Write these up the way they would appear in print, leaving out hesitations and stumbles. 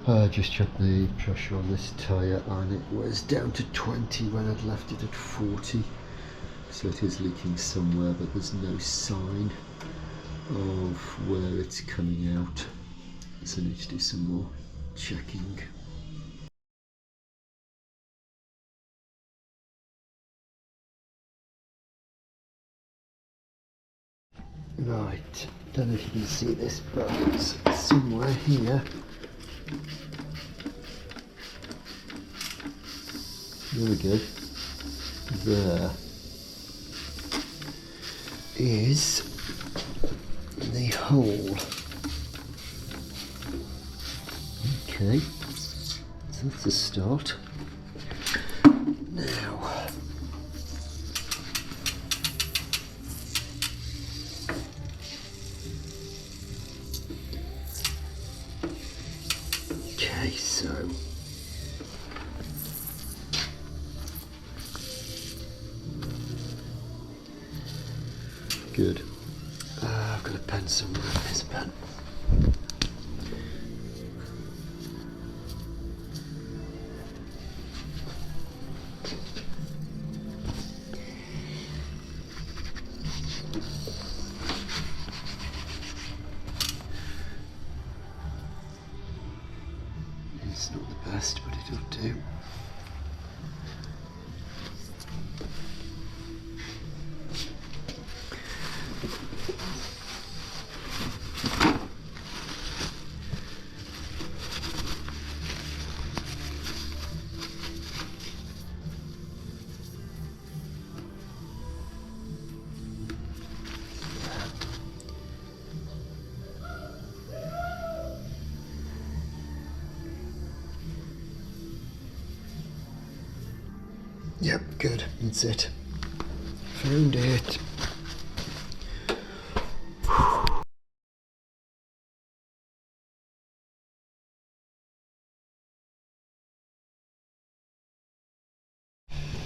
I just checked the pressure on this tyre and it was down to 20 when I'd left it at 40. So it is leaking somewhere, but there's no sign of where it's coming out. So I need to do some more checking. Right, don't know if you can see this, but it's somewhere here. There we go. There is the hole. Okay, so that's a start. Now, okay, so good. I've got a pen somewhere. There's a pen. It's not the best, but it'll do. Yep, good, that's it. Found it.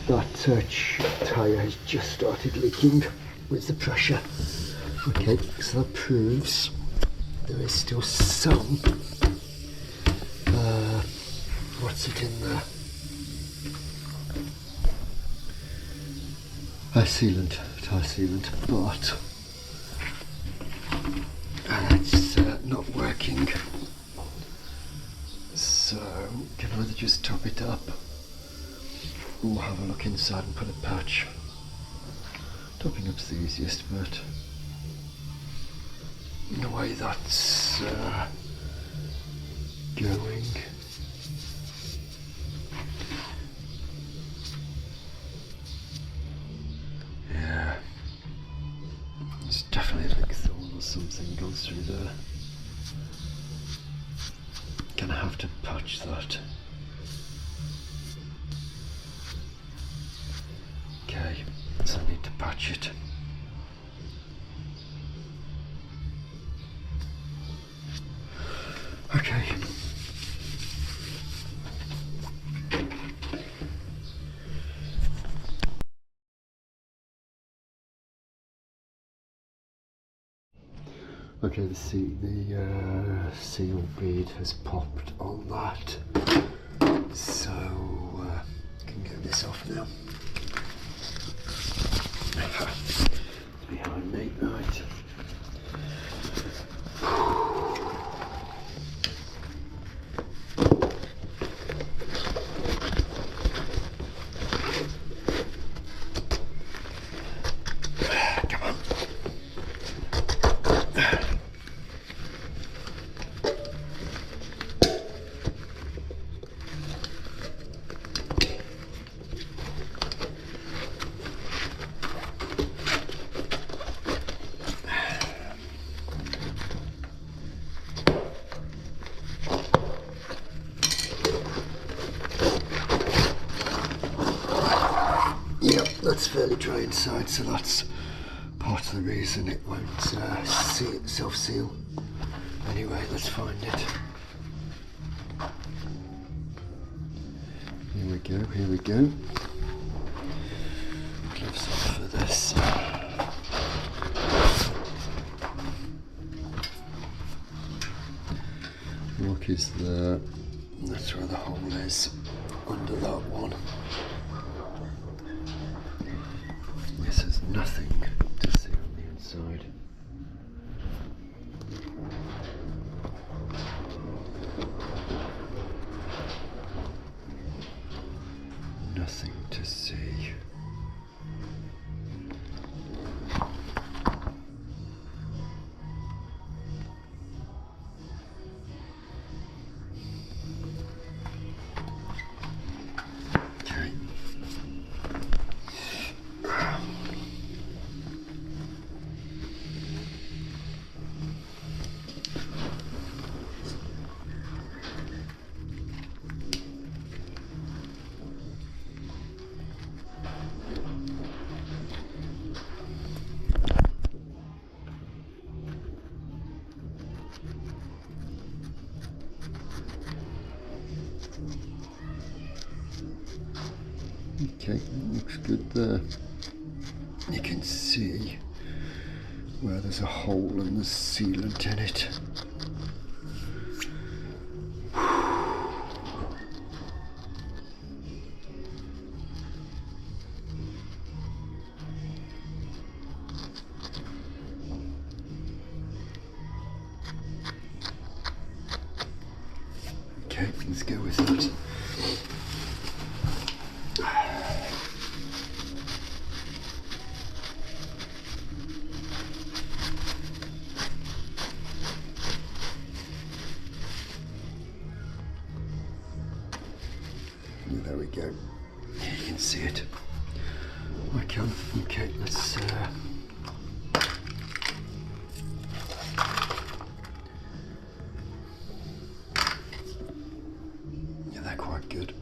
That tyre has just started leaking with the pressure. Okay, so that proves there is still some, what's it in there? Tyre sealant, but it's not working. So, can either just top it up or have a look inside and put a patch. Topping up's the easiest, but in the way that's going. Yeah, it's definitely like thorn or something goes through there. Gonna have to patch that. Okay, so I need to patch it. Okay. Okay, the seal bead has popped on that, so can get this off now. It's behind me, right. Yep, that's fairly dry inside, so that's part of the reason it won't self-seal. Anyway, let's find it. Here we go, here we go. Gloves off for this. Lock is there. That's where the hole is, under that one. Yes, there's nothing to see on the inside. Nothing to see. Okay, looks good there. You can see where there's a hole and there's sealant in it. Okay, let's go with that. There we go. You can see it. I can. Okay, let's. Yeah, they're quite good.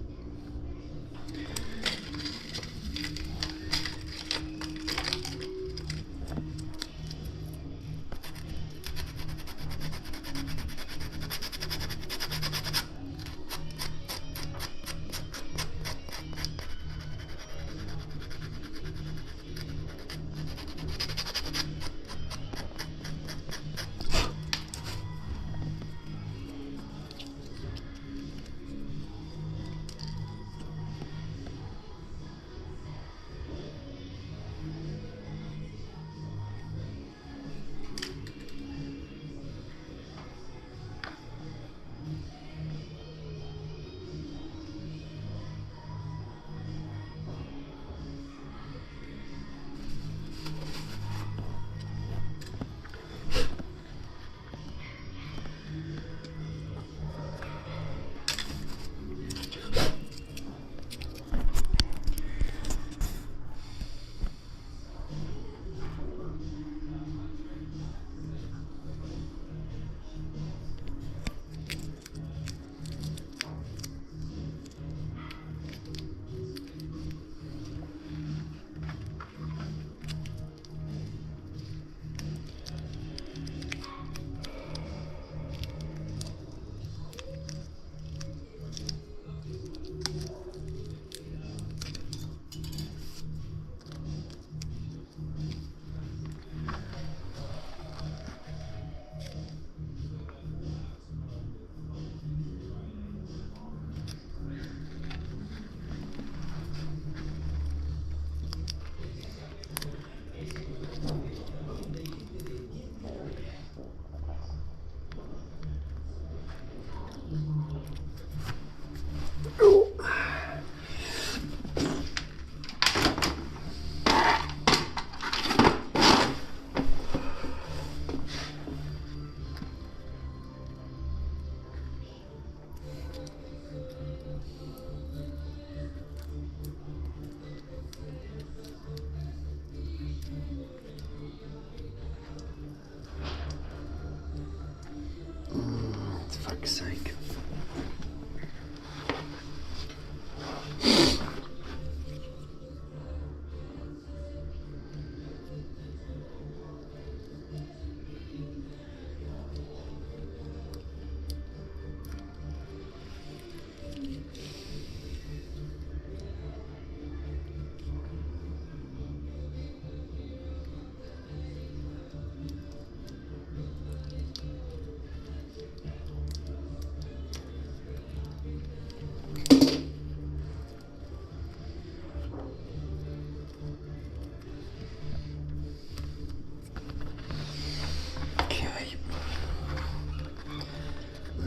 For fuck's sake.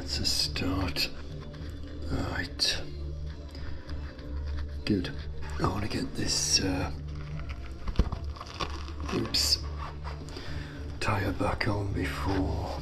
That's a start. Right. Good. I want to get this tyre back on before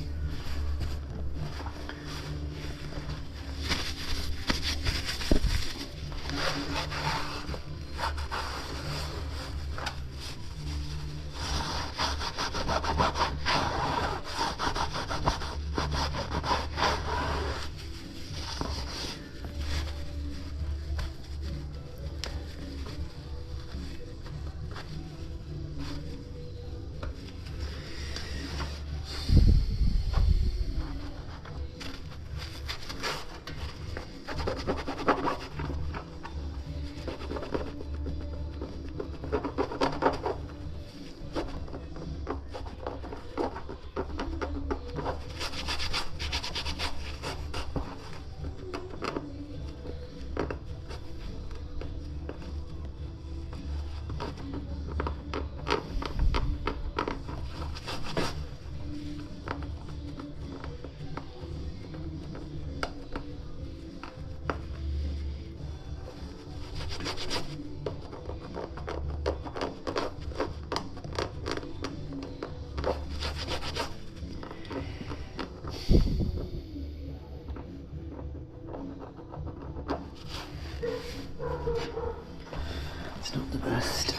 it's not the best.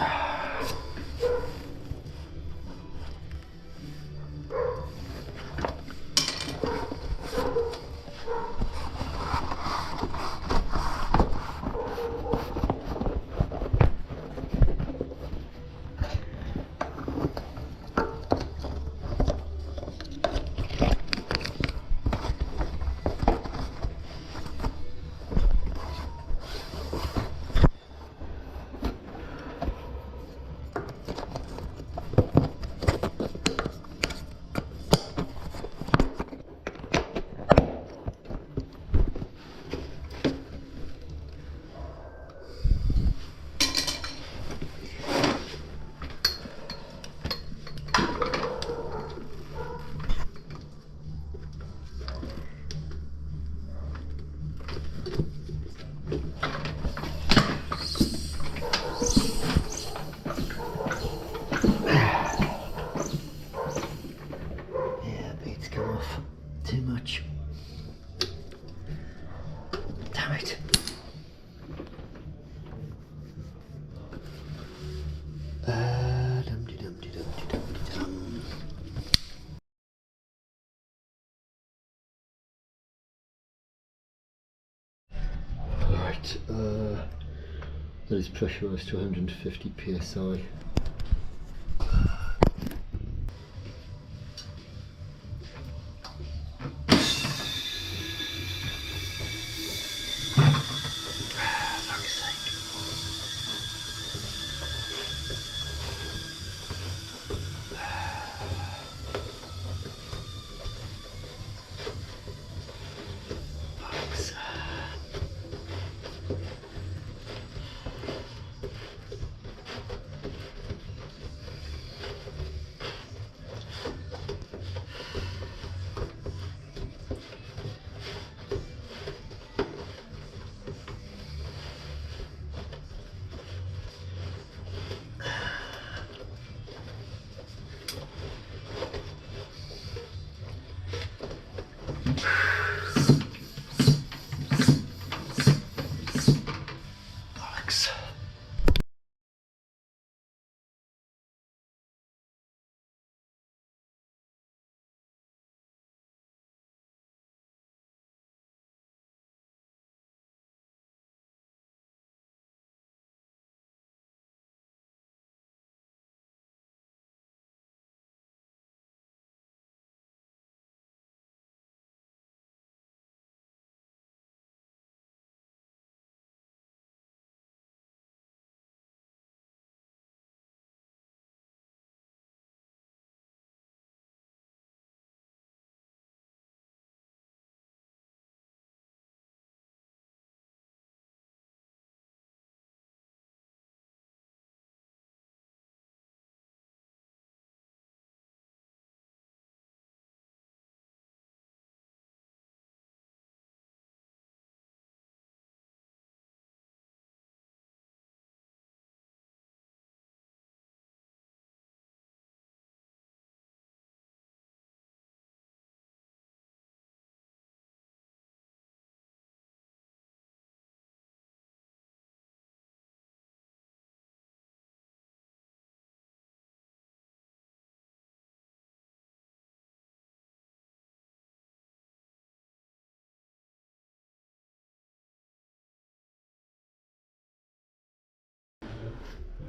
Too much. Damn it. Dum-de-dum-de-dum-de-dum-de-dum. Right, that is pressurised to 150 psi.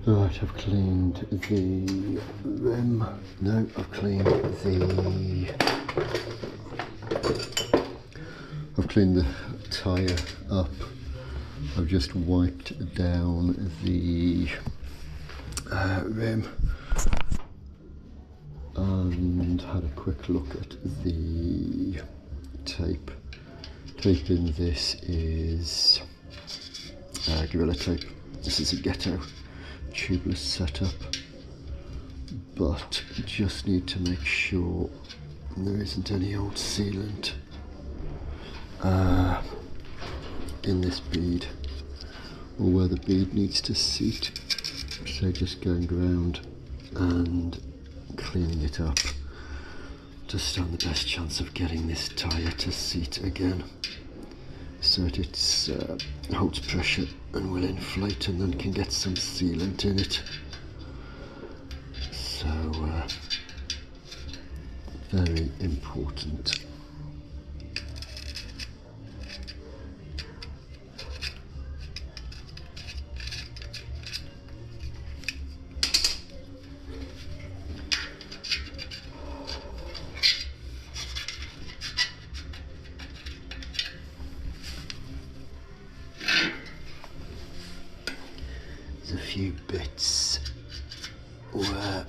Right, I've cleaned the rim. No, I've cleaned the tyre up. I've just wiped down the rim and had a quick look at the tape. Tape in this is Gorilla Tape. This is a ghetto tubeless setup, but just need to make sure there isn't any old sealant in this bead or where the bead needs to seat. So just going around and cleaning it up to stand the best chance of getting this tyre to seat again, so that it holds pressure and will inflate and then can get some sealant in it. So very important. A few bits where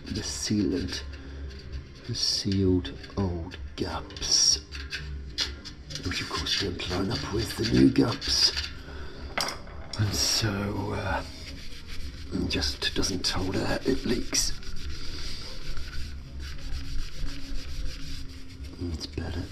the sealant has sealed old gaps, which of course don't line up with the new gaps, and so it just doesn't hold air, it leaks. It's better.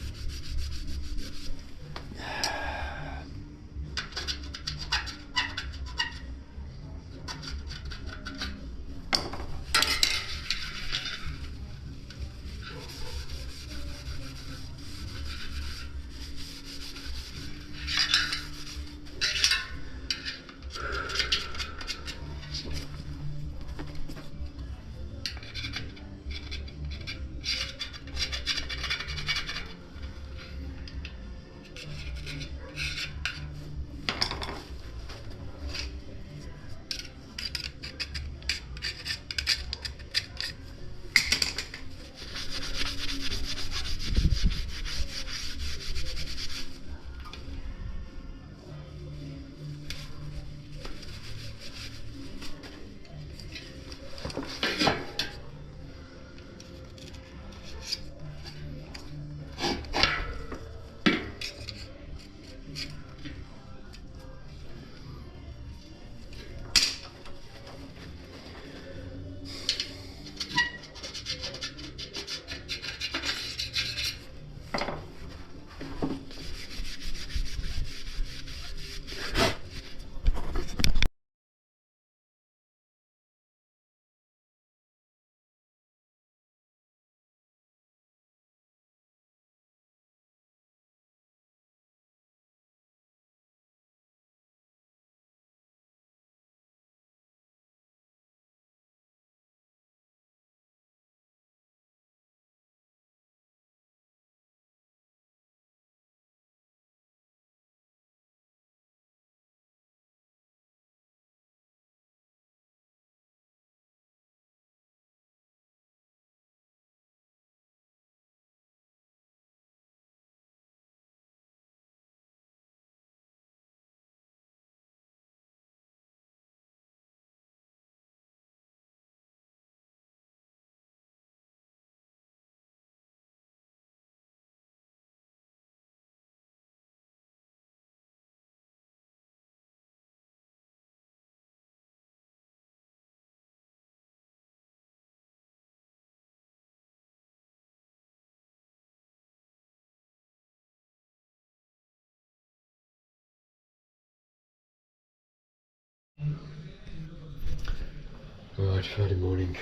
Right, Friday morning.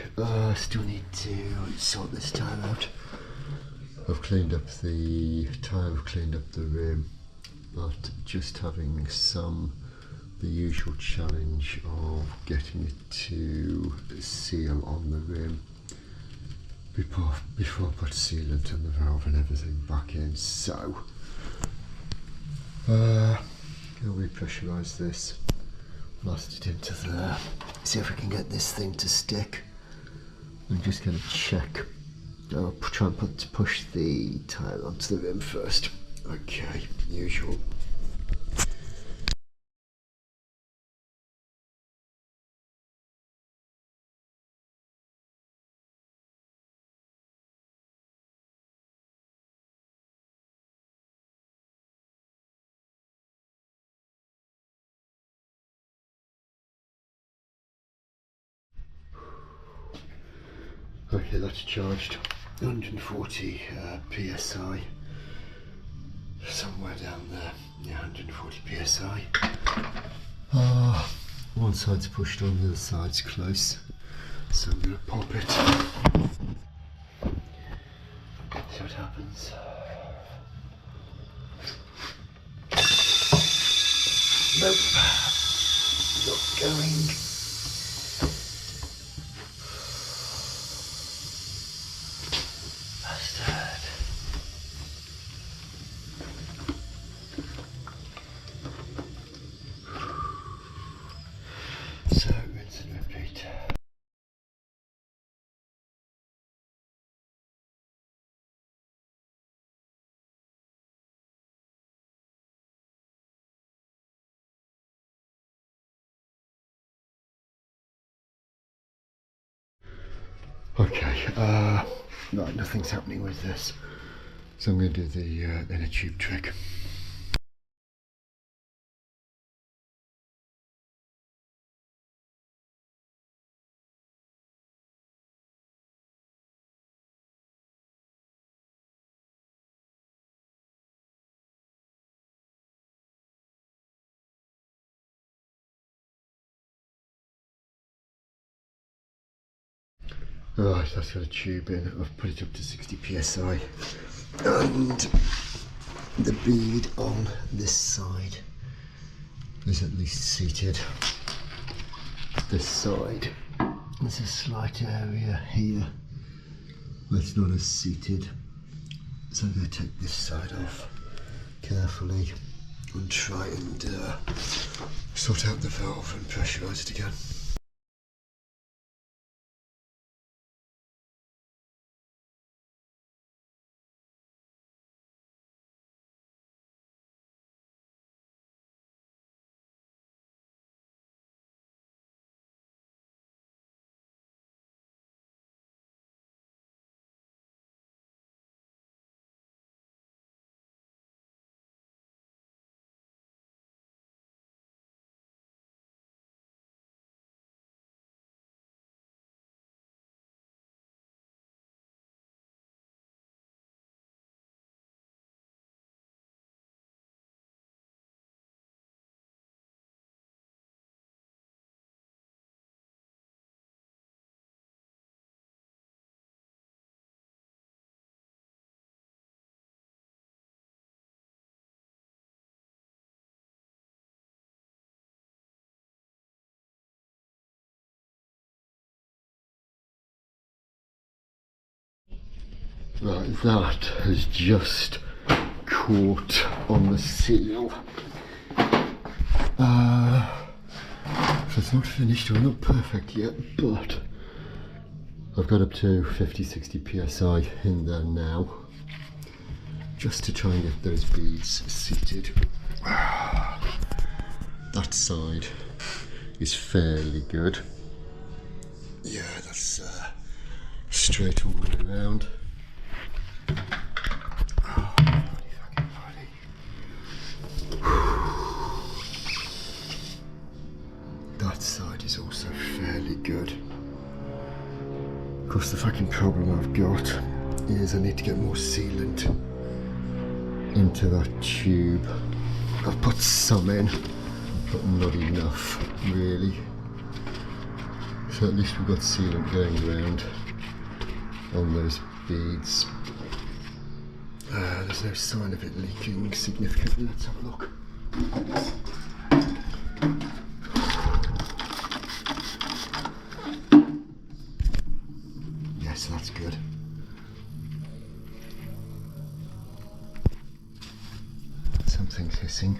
Still need to sort this tyre out. I've cleaned up the tyre, I've cleaned up the rim, but just having the usual challenge of getting it to seal on the rim before I put sealant and the valve and everything back in. So I'll repressurise this, lost it into there. See if we can get this thing to stick. I'm just going to check. I'll try and push the tile onto the rim first. Okay, usual. Okay, that's charged. 140 psi. Somewhere down there. Yeah, 140 psi. One side's pushed on, the other side's close. So I'm going to pop it. See what happens. Nope. Not going. So, rinse and repeat. Okay, right, nothing's happening with this. So I'm going to do the inner tube trick. Right, that's got a tube in. I've put it up to 60 psi. And the bead on this side is at least seated. This side, there's a slight area here that's not as seated. So I'm going to take this side off carefully and try and sort out the valve and pressurise it again. Right, that has just caught on the seal. So it's not finished or not perfect yet, but I've got up to 50-60 psi in there now, just to try and get those beads seated. That side is fairly good. Yeah, that's straight all the way around. Oh, bloody fucking body. That side is also fairly good. Of course, the fucking problem I've got is I need to get more sealant into that tube. I've put some in, but not enough, really. So at least we've got sealant going around on those beads. There's no sign of it leaking significantly. Let's have a look. Yes, that's good. Something's hissing.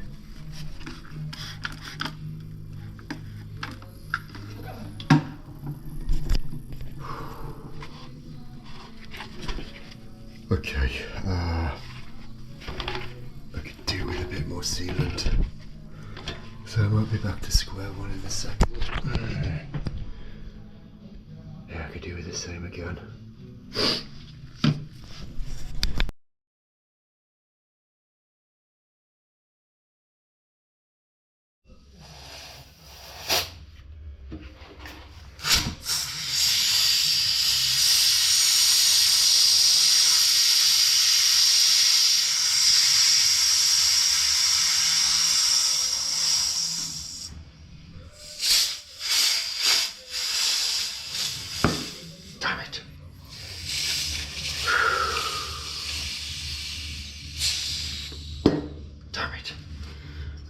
more sealant. So I might be back to square one in a second. Yeah, I could do with the same again.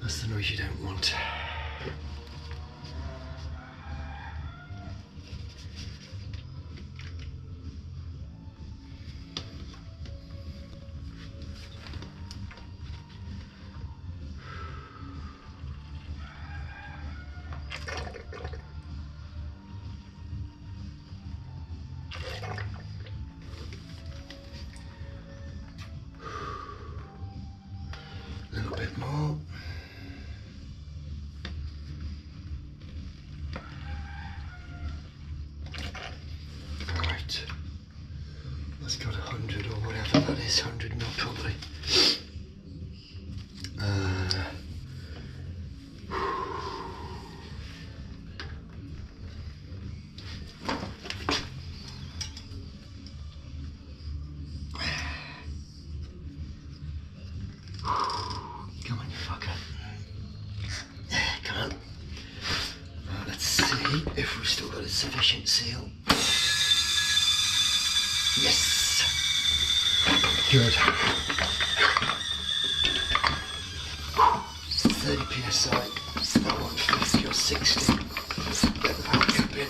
That's the noise you don't want. A little bit more. Right. That's got 100 or whatever that is, 100 mil probably. Come on, you fucker. Come on. Let's see if we've still got a sufficient seal. Yes! Good. 30 psi. I want 50 or 60. Get the valve cup in.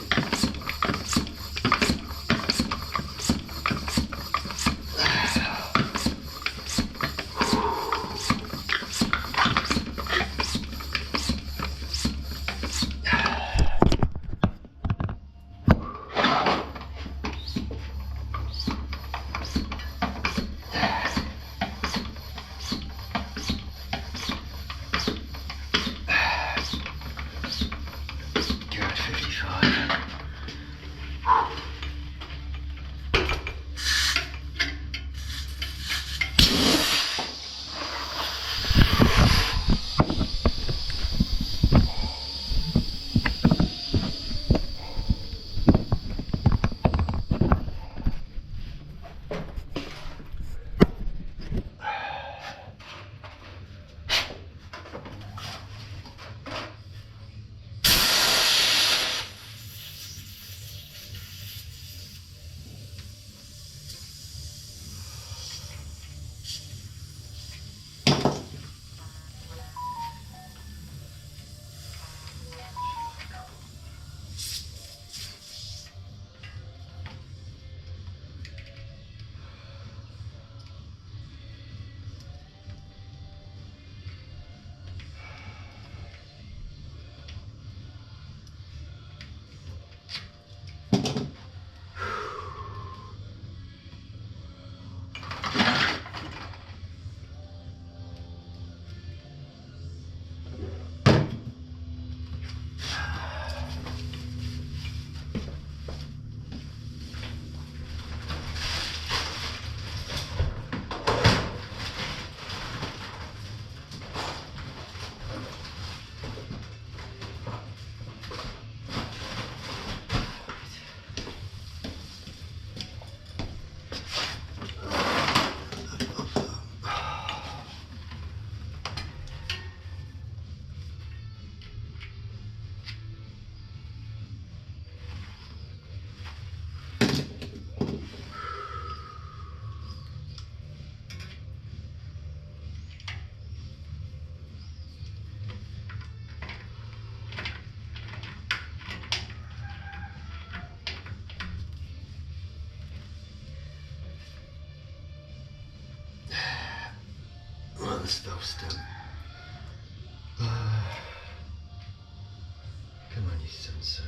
The stuff's done. Come on, you sunset.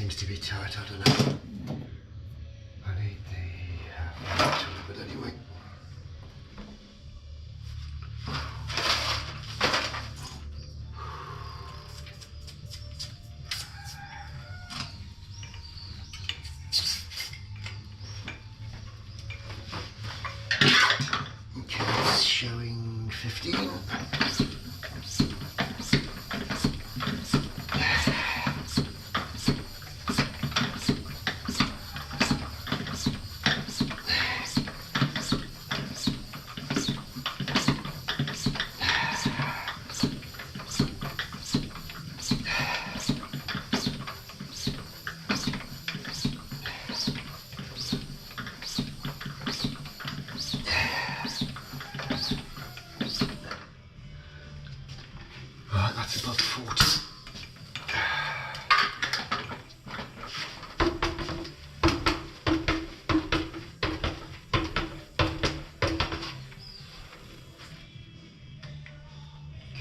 seems to be tight, I don't know. I need the tool, but anyway. Okay, it's showing 15. Right, that's about 40.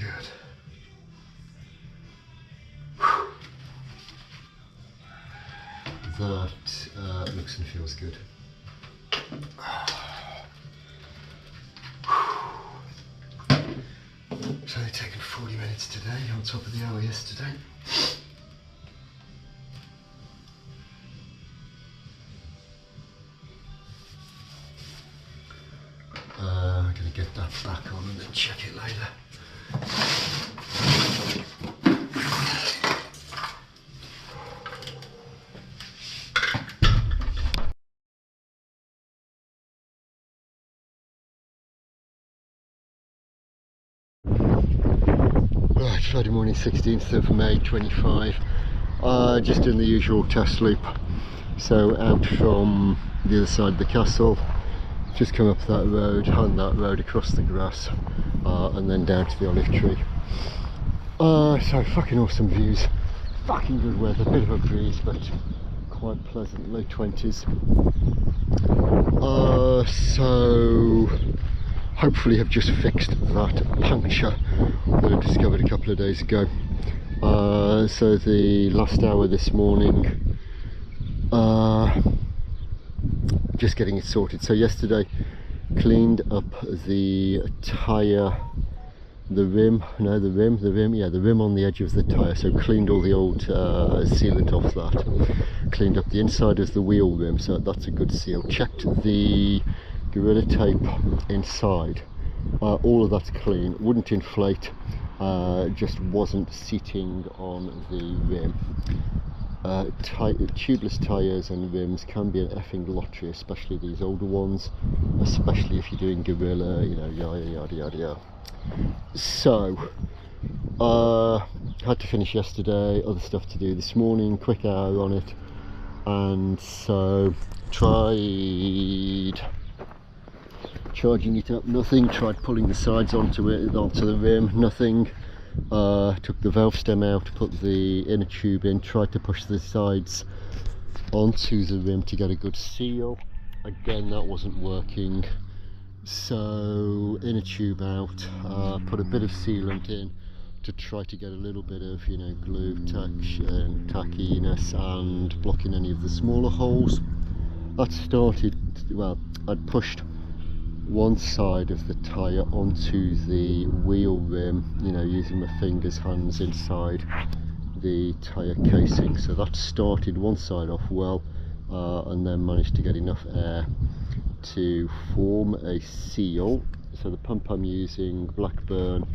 Good. That looks and feels good. It's only taken 40 minutes today, on top of the hour yesterday. I'm going to get that back on and then check it later. Right, Friday morning, 16th of May 25. Just doing the usual test loop. So out from the other side of the castle, just come up that road, on that road across the grass, and then down to the olive tree. So fucking awesome views, fucking good weather, bit of a breeze but quite pleasant, low 20s. So hopefully have just fixed that puncture that I discovered a couple of days ago. So the last hour this morning, just getting it sorted. So yesterday cleaned up the tyre, the rim on the edge of the tyre. So cleaned all the old sealant off that, cleaned up the inside of the wheel rim, so that's a good seal. Checked the Gorilla Tape inside, all of that's clean, wouldn't inflate, just wasn't seating on the rim. Tubeless tyres and rims can be an effing lottery, especially these older ones, especially if you're doing Gorilla, you know, yada yada yada yada. So had to finish yesterday, other stuff to do this morning, quick hour on it, and so tried charging it up, nothing. Tried pulling the sides onto the rim, nothing. Took the valve stem out, put the inner tube in, tried to push the sides onto the rim to get a good seal. Again, that wasn't working. So inner tube out, put a bit of sealant in to try to get a little bit of, you know, glue and tackiness and blocking any of the smaller holes. That started, well, I'd pushed one side of the tyre onto the wheel rim, you know, using my fingers, hands inside the tyre casing. So that started one side off well, and then managed to get enough air to form a seal. So the pump I'm using, Blackburn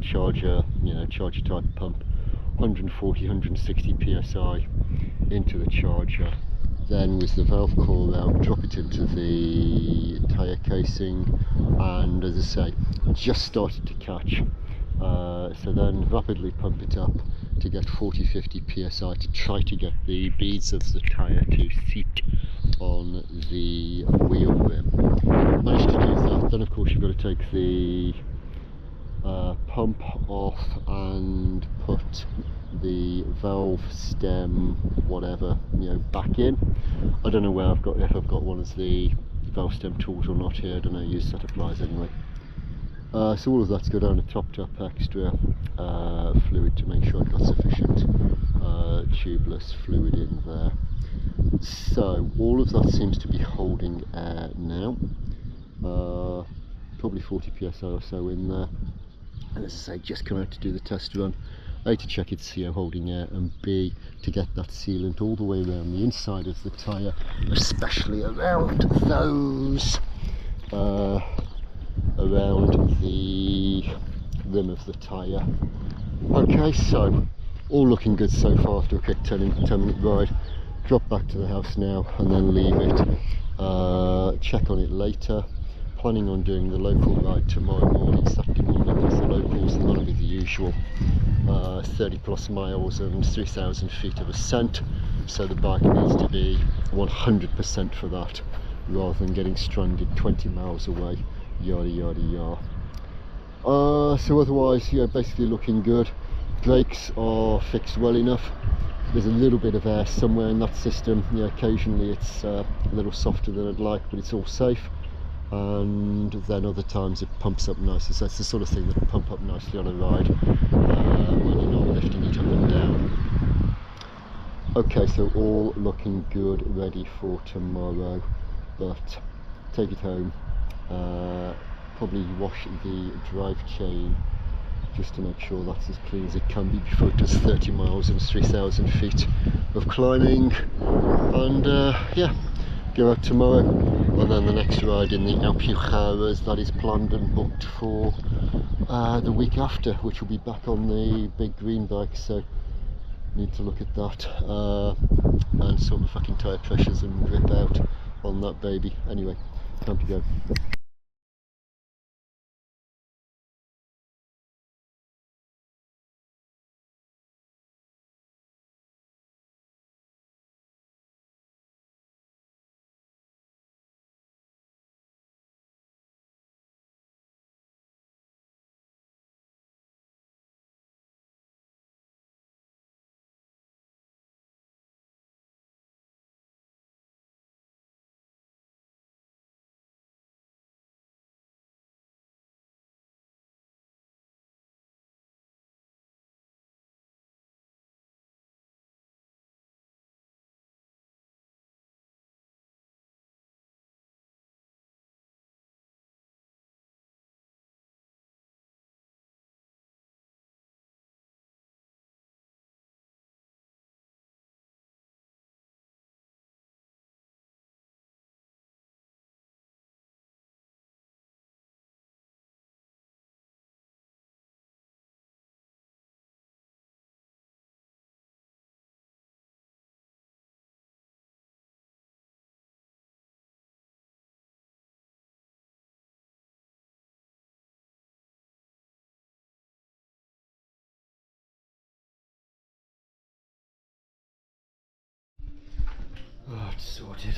Charger, you know, Charger type pump, 140-160 psi into the charger. Then with the valve core out, drop it into the tyre casing, and as I say, just started to catch. So then rapidly pump it up to get 40-50 psi to try to get the beads of the tyre to seat on the wheel rim. Managed to do that. Then of course you've got to take the pump off and put the valve stem, whatever, you know, back in. I don't know where I've got, if I've got one of the valve stem tools or not here. I don't know, use set of pliers anyway. So all of that's got on a topped up extra fluid to make sure I've got sufficient tubeless fluid in there. So all of that seems to be holding air now, probably 40 psi or so in there, and as I say, just come out to do the test run. A, to check it's holding air, and B, to get that sealant all the way around the inside of the tyre, especially around those around the rim of the tyre. Okay, so all looking good so far after a quick 10-minute ride. Drop back to the house now and then leave it, check on it later. Planning on doing the local ride tomorrow morning, Saturday morning, because the locals are going to be the usual 30 plus miles and 3,000 feet of ascent, so the bike needs to be 100% for that, rather than getting stranded 20 miles away, yada yada yada. So otherwise, yeah, basically looking good. Brakes are fixed well enough. There's a little bit of air somewhere in that system. Yeah, occasionally it's a little softer than I'd like, but it's all safe. And then other times it pumps up nicely. So that's the sort of thing that'll pump up nicely on a ride when you're not lifting it up and down. Okay, so all looking good, ready for tomorrow. But take it home, probably wash the drive chain just to make sure that's as clean as it can be before it does 30 miles and 3,000 feet of climbing, and yeah, go out tomorrow. And then the next ride in the Alpujarras, that is planned and booked for the week after, which will be back on the big green bike, so need to look at that and sort the fucking tyre pressures and grip out on that baby. Anyway, time to go. Oh, it's sorted.